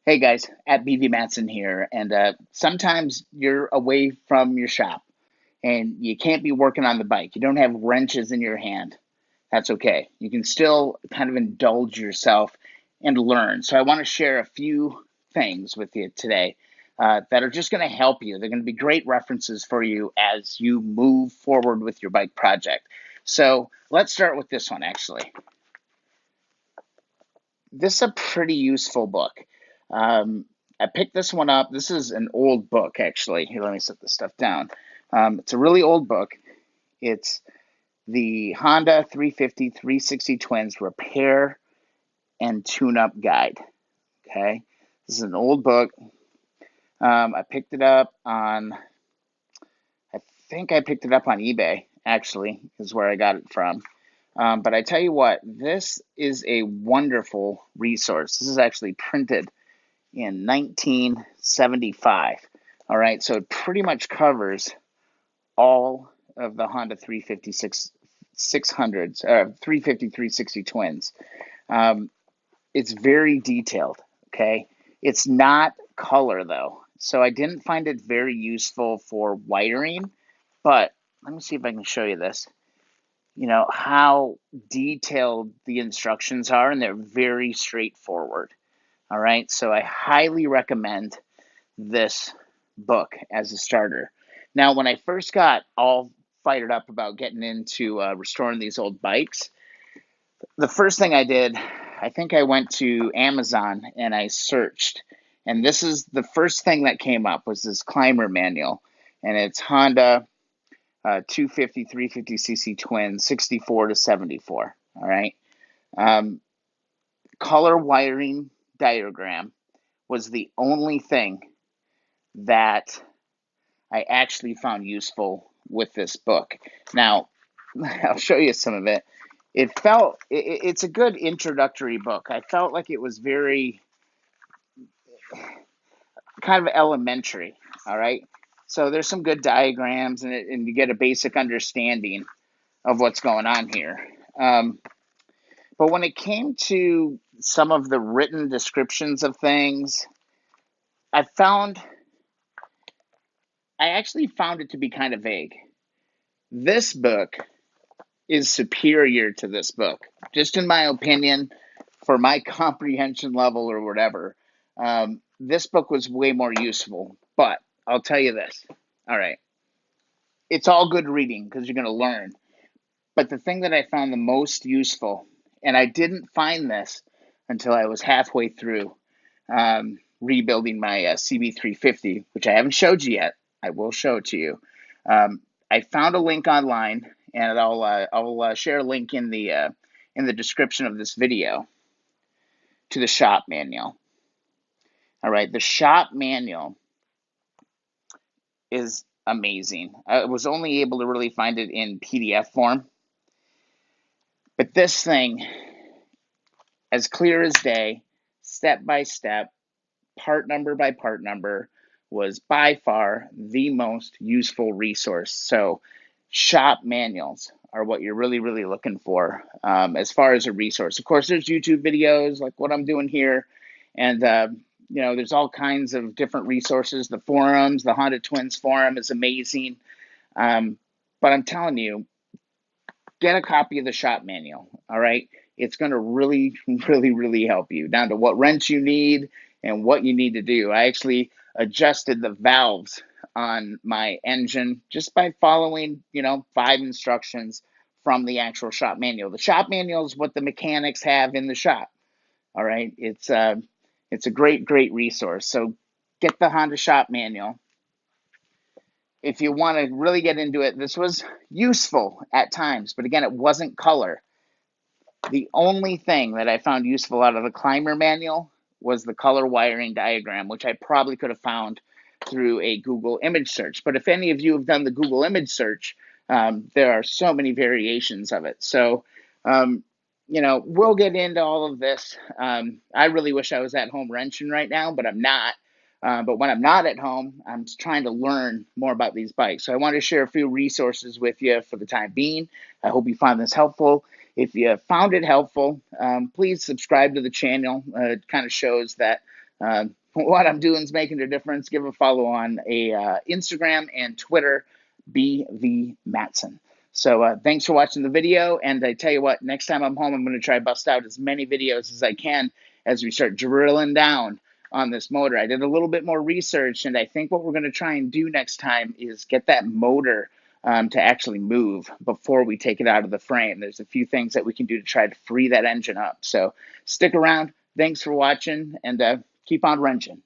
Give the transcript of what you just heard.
Hey guys, at BB Matson here, and sometimes you're away from your shop and you can't be working on the bike. You don't have wrenches in your hand. That's okay. You can still kind of indulge yourself and learn. So I want to share a few things with you today that are just going to help you. They're going to be great references for you as you move forward with your bike project. So let's start with this one actually. This is a pretty useful book. Um, I picked this one up. This is an old book, actually. Here, let me set this stuff down. It's a really old book. It's the Honda 350 360 Twins Repair and Tune-Up Guide. Okay, this is an old book. I picked it up on, I think I picked it up on eBay, actually, is where I got it from. But I tell you what, this is a wonderful resource. This is actually printed in 1975. All right, so it pretty much covers all of the Honda 350 600s, 350 360 Twins. It's very detailed, okay? It's not color though, so I didn't find it very useful for wiring, but let me see if I can show you this. You know, how detailed the instructions are, and they're very straightforward. All right, so I highly recommend this book as a starter. Now, when I first got all fired up about getting into restoring these old bikes, the first thing I did, I think I went to Amazon and I searched, and this is the first thing that came up was this climber manual, and it's Honda 250 350cc twin 64 to 74. All right, um, color wiring diagram was the only thing that I actually found useful with this book. Now, I'll show you some of it. It's a good introductory book. I felt like it was very kind of elementary. All right. So there's some good diagrams and you get a basic understanding of what's going on here. But when it came to some of the written descriptions of things, I found I actually found it to be kind of vague. This book is superior to this book, just in my opinion, for my comprehension level or whatever. This book was way more useful, but I'll tell you this. All right, it's all good reading because you're going to learn. But the thing that I found the most useful, and I didn't find this until I was halfway through rebuilding my CB350, which I haven't showed you yet. I will show it to you. I found a link online, and I'll share a link in the description of this video to the shop manual. All right, the shop manual is amazing. I was only able to really find it in PDF form, but this thing, as clear as day, step by step, part number by part number, was by far the most useful resource. So shop manuals are what you're really, really looking for as far as a resource. Of course, there's YouTube videos like what I'm doing here, and you know, there's all kinds of different resources. The forums, the Honda Twins forum is amazing. But I'm telling you, get a copy of the shop manual, all right? It's going to really, really, really help you down to what wrench you need and what you need to do. I actually adjusted the valves on my engine just by following, you know, 5 instructions from the actual shop manual. The shop manual is what the mechanics have in the shop, all right? It's a great, great resource. So get the Honda shop manual. If you want to really get into it, this was useful at times, but again, it wasn't color. The only thing that I found useful out of the climber manual was the color wiring diagram, which I probably could have found through a Google image search. But if any of you have done the Google image search, there are so many variations of it. So, you know, we'll get into all of this. I really wish I was at home wrenching right now, but I'm not. But when I'm not at home, I'm trying to learn more about these bikes. So I want to share a few resources with you for the time being. I hope you found this helpful. If you found it helpful, please subscribe to the channel. It kind of shows that what I'm doing is making a difference. Give a follow on Instagram and Twitter, BV Matson. So thanks for watching the video. And I tell you what, next time I'm home, I'm going to try bust out as many videos as I can as we start drilling down on this motor. I did a little bit more research, and I think what we're going to try and do next time is get that motor to actually move before we take it out of the frame. There's a few things that we can do to try to free that engine up. So stick around. Thanks for watching, and keep on wrenching.